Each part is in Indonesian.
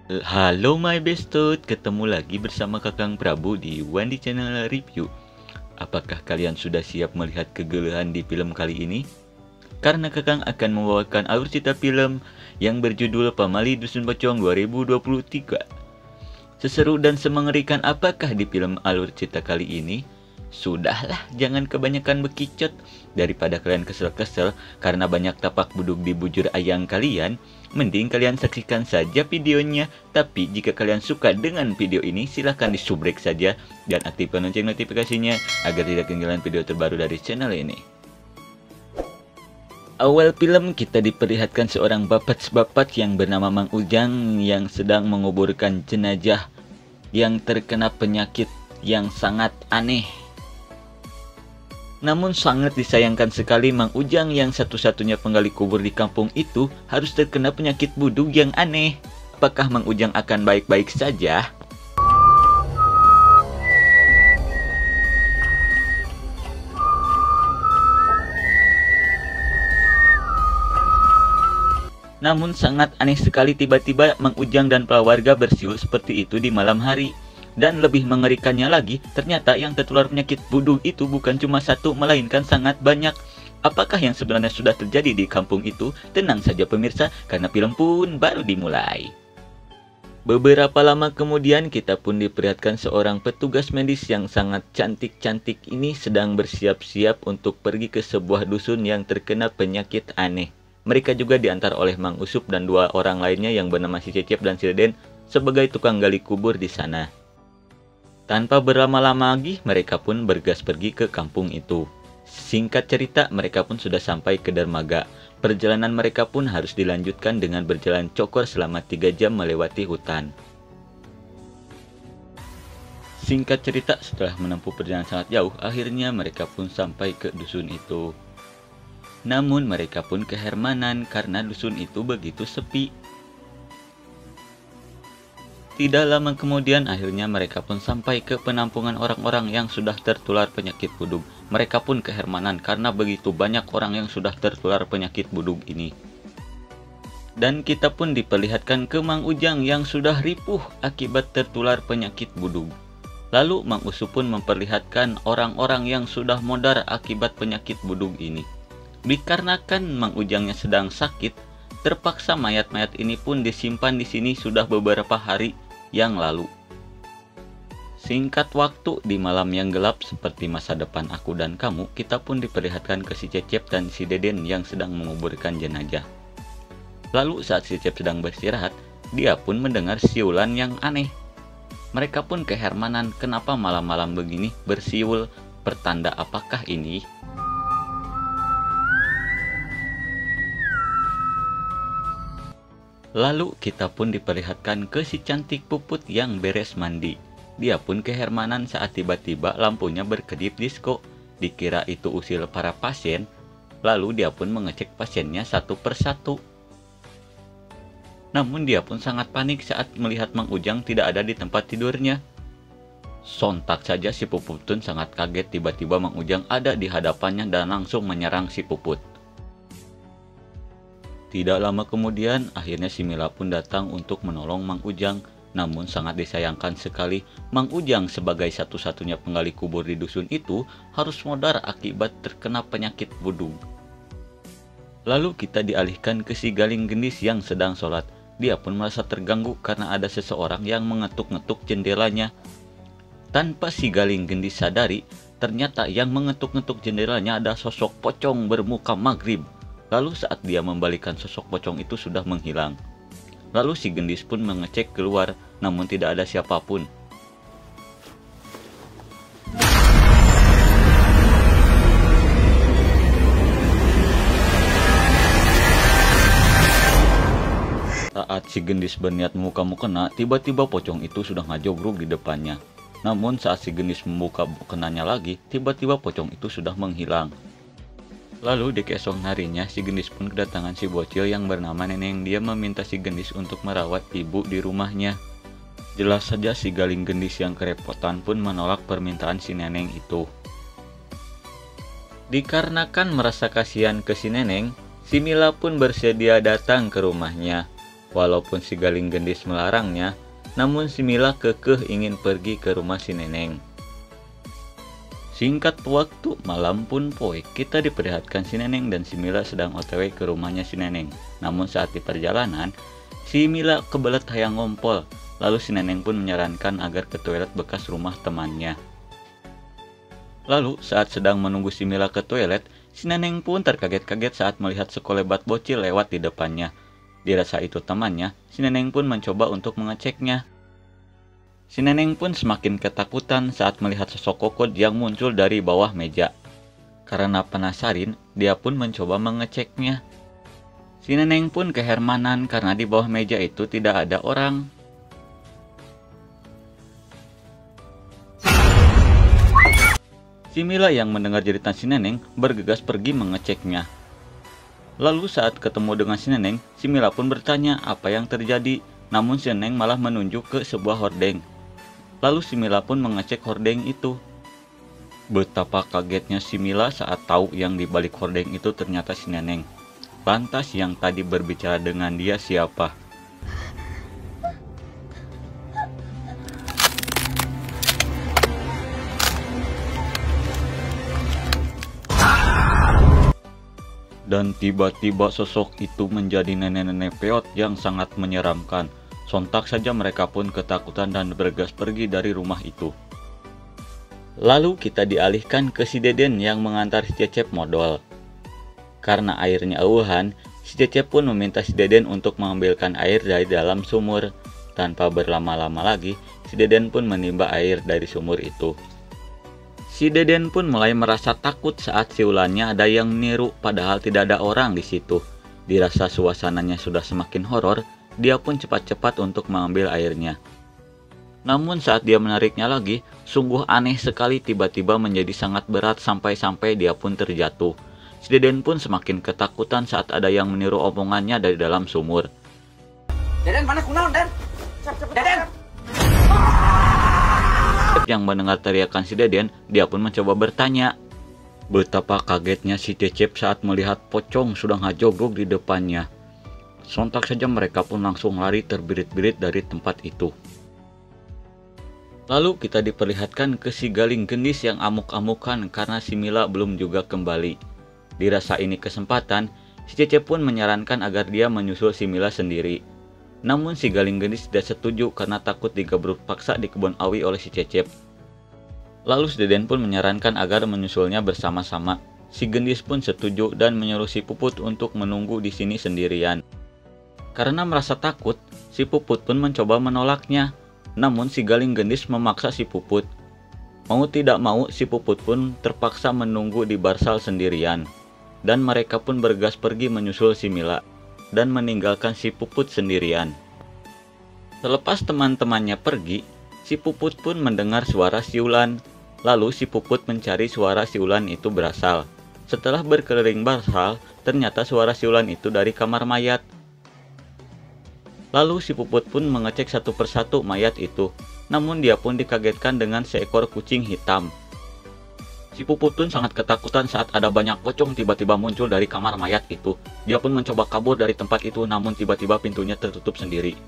Halo my bestot, ketemu lagi bersama Kakang Prabu di Wandi Channel Review. Apakah kalian sudah siap melihat kegelisahan di film kali ini? Karena Kakang akan membawakan alur cerita film yang berjudul Pamali Dusun Pocong 2023. Seseru dan semengerikan apakah di film alur cerita kali ini? Sudahlah, jangan kebanyakan bekicot. Daripada kalian kesel-kesel karena banyak tapak buduk di bujur ayang kalian, mending kalian saksikan saja videonya. Tapi jika kalian suka dengan video ini, silahkan disubrek saja dan aktifkan lonceng notifikasinya agar tidak ketinggalan video terbaru dari channel ini. Awal film kita diperlihatkan seorang bapak yang bernama Mang Ujang yang sedang menguburkan jenazah yang terkena penyakit yang sangat aneh. Namun sangat disayangkan sekali Mang Ujang yang satu-satunya penggali kubur di kampung itu harus terkena penyakit buduk yang aneh. Apakah Mang Ujang akan baik-baik saja? Namun sangat aneh sekali tiba-tiba Mang Ujang dan para warga bersiul seperti itu di malam hari. Dan lebih mengerikannya lagi, ternyata yang tertular penyakit buduk itu bukan cuma satu, melainkan sangat banyak. Apakah yang sebenarnya sudah terjadi di kampung itu? Tenang saja pemirsa, karena film pun baru dimulai. Beberapa lama kemudian kita pun diperlihatkan seorang petugas medis yang sangat cantik-cantik ini sedang bersiap-siap untuk pergi ke sebuah dusun yang terkena penyakit aneh. Mereka juga diantar oleh Mang Usup dan dua orang lainnya yang bernama si Cecep dan si Deden sebagai tukang gali kubur di sana. Tanpa berlama-lama lagi, mereka pun bergas pergi ke kampung itu. Singkat cerita, mereka pun sudah sampai ke dermaga. Perjalanan mereka pun harus dilanjutkan dengan berjalan cokor selama 3 jam melewati hutan. Singkat cerita, setelah menempuh perjalanan sangat jauh, akhirnya mereka pun sampai ke dusun itu. Namun mereka pun kehermanan karena dusun itu begitu sepi. Tidak lama kemudian akhirnya mereka pun sampai ke penampungan orang-orang yang sudah tertular penyakit buduk. Mereka pun kehermanan karena begitu banyak orang yang sudah tertular penyakit buduk ini. Dan kita pun diperlihatkan ke Mang Ujang yang sudah ripuh akibat tertular penyakit buduk. Lalu Mang Usup pun memperlihatkan orang-orang yang sudah modar akibat penyakit buduk ini. Dikarenakan Mang Ujangnya sedang sakit, terpaksa mayat-mayat ini pun disimpan di sini sudah beberapa hari yang lalu. Singkat waktu di malam yang gelap seperti masa depan aku dan kamu, kita pun diperlihatkan ke si Cecep dan si Deden yang sedang menguburkan jenazah. Lalu saat si Cecep sedang beristirahat, dia pun mendengar siulan yang aneh. Mereka pun kehermanan, kenapa malam-malam begini bersiul, pertanda apakah ini? Lalu kita pun diperlihatkan ke si cantik Puput yang beres mandi. Dia pun kehermanan saat tiba-tiba lampunya berkedip disko. Dikira itu usil para pasien. Lalu dia pun mengecek pasiennya satu persatu. Namun dia pun sangat panik saat melihat Mang Ujang tidak ada di tempat tidurnya. Sontak saja si Puput pun sangat kaget tiba-tiba Mang Ujang ada di hadapannya dan langsung menyerang si Puput. Tidak lama kemudian, akhirnya si Mila pun datang untuk menolong Mang Ujang. Namun sangat disayangkan sekali, Mang Ujang sebagai satu-satunya penggali kubur di dusun itu harus modar akibat terkena penyakit buduk. Lalu kita dialihkan ke si Galing Gendis yang sedang sholat. Dia pun merasa terganggu karena ada seseorang yang mengetuk-ngetuk jendelanya. Tanpa si Galing Gendis sadari, ternyata yang mengetuk-ngetuk jendelanya ada sosok pocong bermuka maghrib. Lalu saat dia membalikan sosok pocong itu sudah menghilang. Lalu si Gendis pun mengecek keluar, namun tidak ada siapapun. Saat si Gendis berniat membuka mukena, tiba-tiba pocong itu sudah ngajogrok di depannya. Namun saat si Gendis membuka mukenanya lagi, tiba-tiba pocong itu sudah menghilang. Lalu di keesokan harinya si Gendis pun kedatangan si bocil yang bernama Neneng. Dia meminta si Gendis untuk merawat ibu di rumahnya. Jelas saja si Galing Gendis yang kerepotan pun menolak permintaan si Neneng itu. Dikarenakan merasa kasihan ke si Neneng, si Mila pun bersedia datang ke rumahnya. Walaupun si Galing Gendis melarangnya, namun si Mila kekeh ingin pergi ke rumah si Neneng. Singkat waktu, malam pun poek, kita diperlihatkan si Neneng dan si Mila sedang OTW ke rumahnya si Neneng. Namun saat di perjalanan, si Mila kebelet hayang ngompol, lalu si Neneng pun menyarankan agar ke toilet bekas rumah temannya. Lalu saat sedang menunggu si Mila ke toilet, si Neneng pun terkaget-kaget saat melihat sekolebat bocil lewat di depannya. Dirasa itu temannya, si Neneng pun mencoba untuk mengeceknya. Si Neneng pun semakin ketakutan saat melihat sosok kokod yang muncul dari bawah meja. Karena penasaran, dia pun mencoba mengeceknya. Si Neneng pun kehermanan karena di bawah meja itu tidak ada orang. Si Mila yang mendengar jeritan si Neneng bergegas pergi mengeceknya. Lalu saat ketemu dengan si Neneng, si Mila pun bertanya apa yang terjadi, namun si Neneng malah menunjuk ke sebuah hordeng. Lalu si Mila pun mengecek hordeng itu. Betapa kagetnya si Mila saat tahu yang dibalik hordeng itu ternyata si Neneng. Lantas yang tadi berbicara dengan dia siapa? Dan tiba-tiba sosok itu menjadi nenek-nenek peot yang sangat menyeramkan. Sontak saja mereka pun ketakutan dan bergegas pergi dari rumah itu. Lalu kita dialihkan ke si Deden yang mengantar si Cecep modal. Karena airnya auhan, si Cecep pun meminta si Deden untuk mengambilkan air dari dalam sumur. Tanpa berlama-lama lagi, si Deden pun menimba air dari sumur itu. Si Deden pun mulai merasa takut saat siulannya ada yang meniru, padahal tidak ada orang di situ. Dirasa suasananya sudah semakin horor, dia pun cepat-cepat untuk mengambil airnya. Namun saat dia menariknya lagi, sungguh aneh sekali, tiba-tiba menjadi sangat berat sampai-sampai dia pun terjatuh. Si Deden pun semakin ketakutan saat ada yang meniru omongannya dari dalam sumur. Deden, mana kunaon, Den? Deden! Yang mendengar teriakan si Deden, dia pun mencoba bertanya. Betapa kagetnya si Cecep saat melihat pocong sudah ngajogrog di depannya. Sontak saja mereka pun langsung lari terbirit-birit dari tempat itu. Lalu kita diperlihatkan ke si Galing Gendis yang amuk-amukan karena si Mila belum juga kembali. Dirasa ini kesempatan, si Cecep pun menyarankan agar dia menyusul si Mila sendiri. Namun si Galing Gendis tidak setuju karena takut digebruk paksa di kebun awi oleh si Cecep. Lalu si Deden pun menyarankan agar menyusulnya bersama-sama. Si Gendis pun setuju dan menyuruh si Puput untuk menunggu di sini sendirian. Karena merasa takut, si Puput pun mencoba menolaknya. Namun si Galing Gendis memaksa si Puput. Mau tidak mau, si Puput pun terpaksa menunggu di barsal sendirian. Dan mereka pun bergegas pergi menyusul si Mila dan meninggalkan si Puput sendirian. Selepas teman-temannya pergi, si Puput pun mendengar suara siulan. Lalu si Puput mencari suara siulan itu berasal. Setelah berkeliling barsal, ternyata suara siulan itu dari kamar mayat. Lalu si Puput pun mengecek satu persatu mayat itu. Namun dia pun dikagetkan dengan seekor kucing hitam. Si Puput pun sangat ketakutan saat ada banyak pocong tiba-tiba muncul dari kamar mayat itu. Dia pun mencoba kabur dari tempat itu, namun tiba-tiba pintunya tertutup sendiri.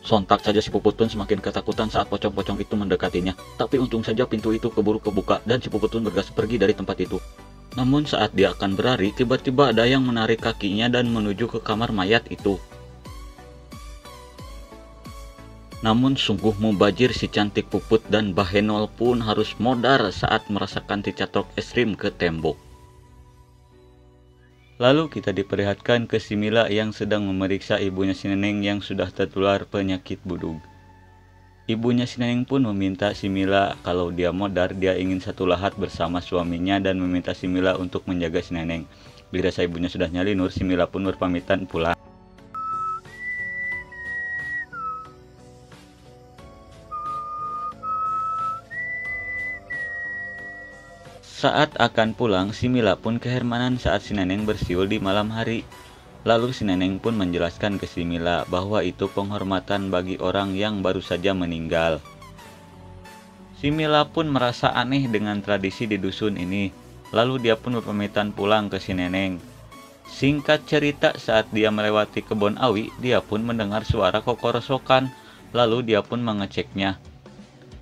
Sontak saja si Puput pun semakin ketakutan saat pocong-pocong itu mendekatinya. Tapi untung saja pintu itu keburu kebuka dan si Puput pun bergegas pergi dari tempat itu. Namun saat dia akan berlari, tiba-tiba ada yang menarik kakinya dan menuju ke kamar mayat itu. Namun sungguh mubazir si cantik Puput dan Bahenol pun harus modar saat merasakan dicatok es krim ke tembok. Lalu kita diperlihatkan ke si Mila yang sedang memeriksa ibunya si Neneng yang sudah tertular penyakit budug. Ibunya si Neneng pun meminta si Mila kalau dia modar, dia ingin satu lahat bersama suaminya dan meminta si Mila untuk menjaga si Neneng. Dirasa ibunya sudah nyalinur, si Mila pun berpamitan pulang. Saat akan pulang, si Mila pun kehermanan saat si Neneng bersiul di malam hari. Lalu si Neneng pun menjelaskan ke si Mila bahwa itu penghormatan bagi orang yang baru saja meninggal. Si Mila pun merasa aneh dengan tradisi di dusun ini. lalu dia pun berpamitan pulang ke si Neneng. Singkat cerita, saat dia melewati kebun awi, dia pun mendengar suara kokorosokan, lalu dia pun mengeceknya.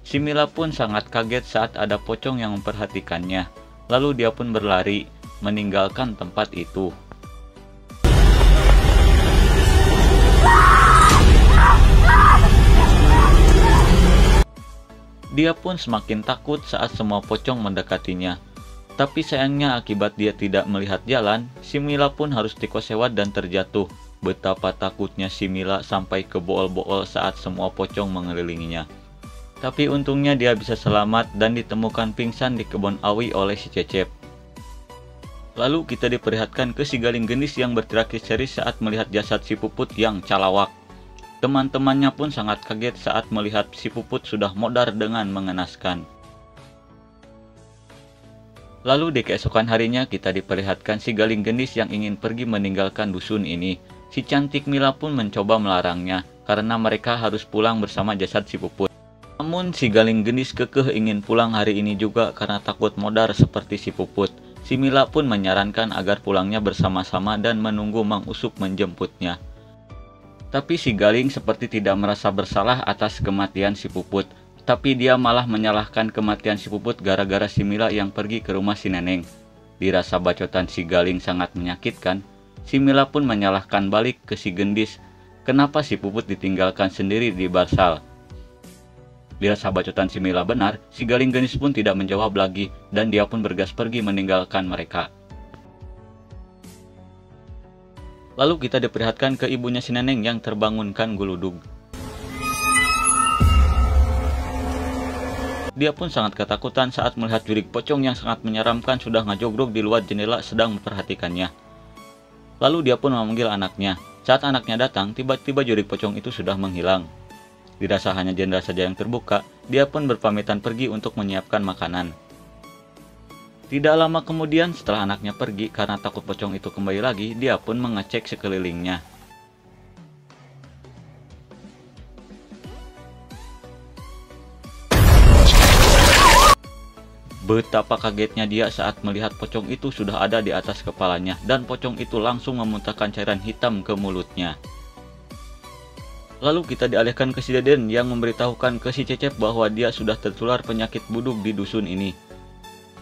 Si Mila pun sangat kaget saat ada pocong yang memperhatikannya, lalu dia pun berlari, meninggalkan tempat itu. Dia pun semakin takut saat semua pocong mendekatinya. Tapi sayangnya akibat dia tidak melihat jalan, si Mila pun harus dikosewat dan terjatuh. Betapa takutnya si Mila sampai ke bool-bool saat semua pocong mengelilinginya. Tapi untungnya dia bisa selamat dan ditemukan pingsan di kebun awi oleh si Cecep. Lalu kita diperlihatkan ke si Galing Gendis yang berteriak histeris saat melihat jasad si Puput yang calawak. Teman-temannya pun sangat kaget saat melihat si Puput sudah modar dengan mengenaskan. Lalu di keesokan harinya kita diperlihatkan si Galing Gendis yang ingin pergi meninggalkan dusun ini. Si cantik Mila pun mencoba melarangnya karena mereka harus pulang bersama jasad si Puput. Namun si Galing Gendis kekeh ingin pulang hari ini juga karena takut modar seperti si Puput. Si Mila pun menyarankan agar pulangnya bersama-sama dan menunggu Mang Usuk menjemputnya. Tapi si Galing seperti tidak merasa bersalah atas kematian si Puput. Tapi dia malah menyalahkan kematian si Puput gara-gara si Mila yang pergi ke rumah si Neneng. Dirasa bacotan si Galing sangat menyakitkan, si Mila pun menyalahkan balik ke si Gendis. Kenapa si Puput ditinggalkan sendiri di Barsal? Dirasa bacotan si Mila benar, si Galing Gendis pun tidak menjawab lagi dan dia pun bergas pergi meninggalkan mereka. Lalu kita diperlihatkan ke ibunya si Neneng yang terbangunkan Guludug. Dia pun sangat ketakutan saat melihat jurig pocong yang sangat menyeramkan sudah ngajogrog di luar jendela sedang memperhatikannya. Lalu dia pun memanggil anaknya. Saat anaknya datang, tiba-tiba jurig pocong itu sudah menghilang. Dirasa hanya jendela saja yang terbuka, dia pun berpamitan pergi untuk menyiapkan makanan. Tidak lama kemudian setelah anaknya pergi karena takut pocong itu kembali lagi, dia pun mengecek sekelilingnya. Betapa kagetnya dia saat melihat pocong itu sudah ada di atas kepalanya dan pocong itu langsung memuntahkan cairan hitam ke mulutnya. Lalu kita dialihkan ke si Deden yang memberitahukan ke si Cecep bahwa dia sudah tertular penyakit budug di dusun ini.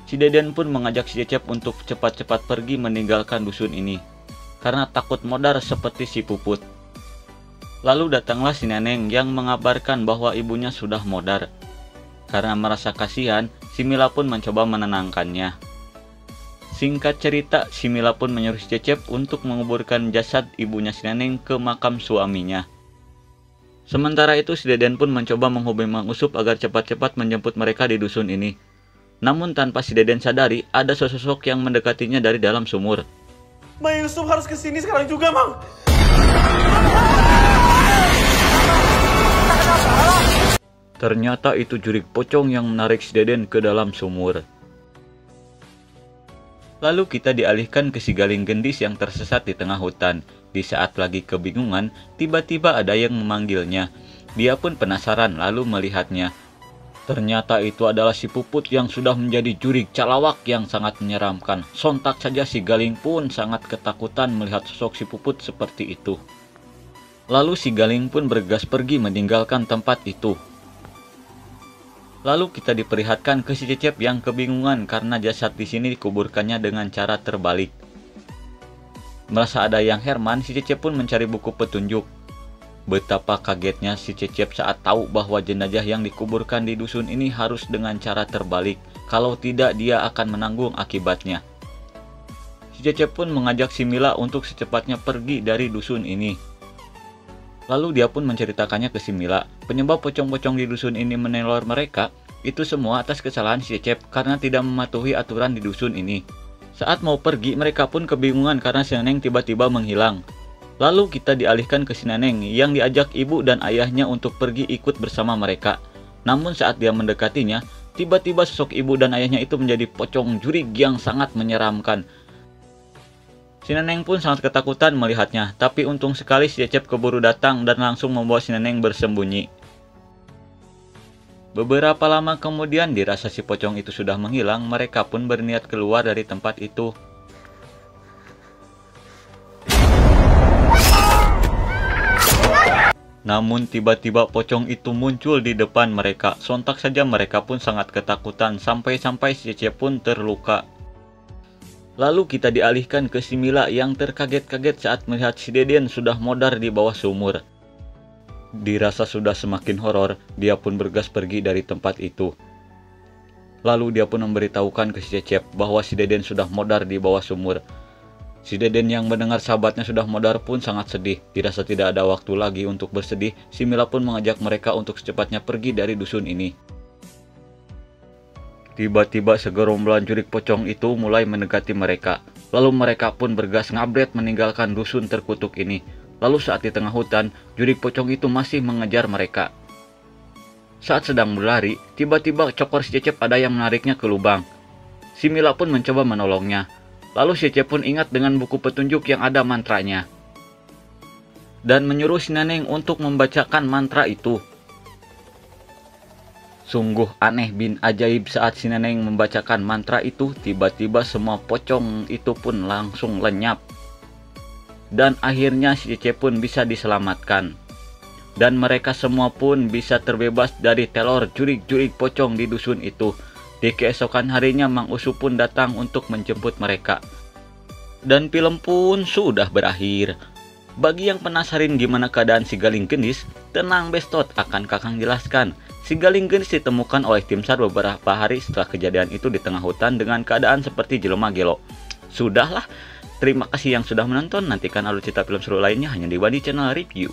Si Deden pun mengajak si Cecep untuk cepat-cepat pergi meninggalkan dusun ini karena takut modar seperti si Puput. Lalu datanglah si Neneng yang mengabarkan bahwa ibunya sudah modar. Karena merasa kasihan, si Mila pun mencoba menenangkannya. Singkat cerita, si Mila pun menyuruh si Cecep untuk menguburkan jasad ibunya si Neneng ke makam suaminya. Sementara itu si Deden pun mencoba menghubungi Mang Usup agar cepat-cepat menjemput mereka di dusun ini. Namun tanpa si Deden sadari, ada sosok yang mendekatinya dari dalam sumur. Mang Usup harus kesini sekarang juga, Mang. Ternyata itu jurig pocong yang menarik si Deden ke dalam sumur. Lalu kita dialihkan ke si Galing Gendis yang tersesat di tengah hutan. Di saat lagi kebingungan, tiba-tiba ada yang memanggilnya. Dia pun penasaran lalu melihatnya. Ternyata itu adalah si Puput yang sudah menjadi jurig calawak yang sangat menyeramkan. Sontak saja si Galing pun sangat ketakutan melihat sosok si Puput seperti itu. Lalu si Galing pun bergegas pergi meninggalkan tempat itu. Lalu kita diperlihatkan ke si Cecep yang kebingungan karena jasad di sini dikuburkannya dengan cara terbalik. Merasa ada yang Herman, si Cecep pun mencari buku petunjuk. Betapa kagetnya si Cecep saat tahu bahwa jenazah yang dikuburkan di dusun ini harus dengan cara terbalik. Kalau tidak, dia akan menanggung akibatnya. Si Cecep pun mengajak si Mila untuk secepatnya pergi dari dusun ini. Lalu dia pun menceritakannya ke si Mila. Penyebab pocong-pocong di dusun ini meneror mereka, itu semua atas kesalahan si Cecep karena tidak mematuhi aturan di dusun ini. Saat mau pergi, mereka pun kebingungan karena si Neneng tiba-tiba menghilang. Lalu kita dialihkan ke si Neneng yang diajak ibu dan ayahnya untuk pergi ikut bersama mereka. Namun saat dia mendekatinya, tiba-tiba sosok ibu dan ayahnya itu menjadi pocong jurig yang sangat menyeramkan. Si Neneng pun sangat ketakutan melihatnya, tapi untung sekali si Cecep keburu datang dan langsung membawa si Neneng bersembunyi. Beberapa lama kemudian dirasa si pocong itu sudah menghilang, mereka pun berniat keluar dari tempat itu. Namun tiba-tiba pocong itu muncul di depan mereka. Sontak saja mereka pun sangat ketakutan, sampai-sampai si Cece pun terluka. Lalu kita dialihkan ke si Mila yang terkaget-kaget saat melihat si Deden sudah modar di bawah sumur. Dirasa sudah semakin horor, dia pun bergas pergi dari tempat itu. Lalu dia pun memberitahukan ke si Cecep bahwa si Deden sudah modar di bawah sumur. Si Deden yang mendengar sahabatnya sudah modar pun sangat sedih. Dirasa tidak ada waktu lagi untuk bersedih, si Mila pun mengajak mereka untuk secepatnya pergi dari dusun ini. Tiba-tiba segerombolan jurik pocong itu mulai mendekati mereka. Lalu mereka pun bergas ngabret meninggalkan dusun terkutuk ini. Lalu saat di tengah hutan, jurik pocong itu masih mengejar mereka. Saat sedang berlari, tiba-tiba cokor si Cecep ada yang menariknya ke lubang. Si Mila pun mencoba menolongnya. Lalu si Cecep pun ingat dengan buku petunjuk yang ada mantranya. Dan menyuruh si Neneng untuk membacakan mantra itu. Sungguh aneh bin ajaib saat si Neneng membacakan mantra itu, tiba-tiba semua pocong itu pun langsung lenyap. Dan akhirnya si Cece pun bisa diselamatkan. Dan mereka semua pun bisa terbebas dari teror jurik-jurik pocong di dusun itu. Di keesokan harinya Mang Usu pun datang untuk menjemput mereka. Dan film pun sudah berakhir. Bagi yang penasaran gimana keadaan si Galing Gendis, tenang bestot, akan Kakang jelaskan. Si Galing Gendis ditemukan oleh tim SAR beberapa hari setelah kejadian itu di tengah hutan dengan keadaan seperti jelema gelo. Sudahlah. Terima kasih yang sudah menonton, nantikan alur cerita film seru lainnya hanya di Wadi Channel Review.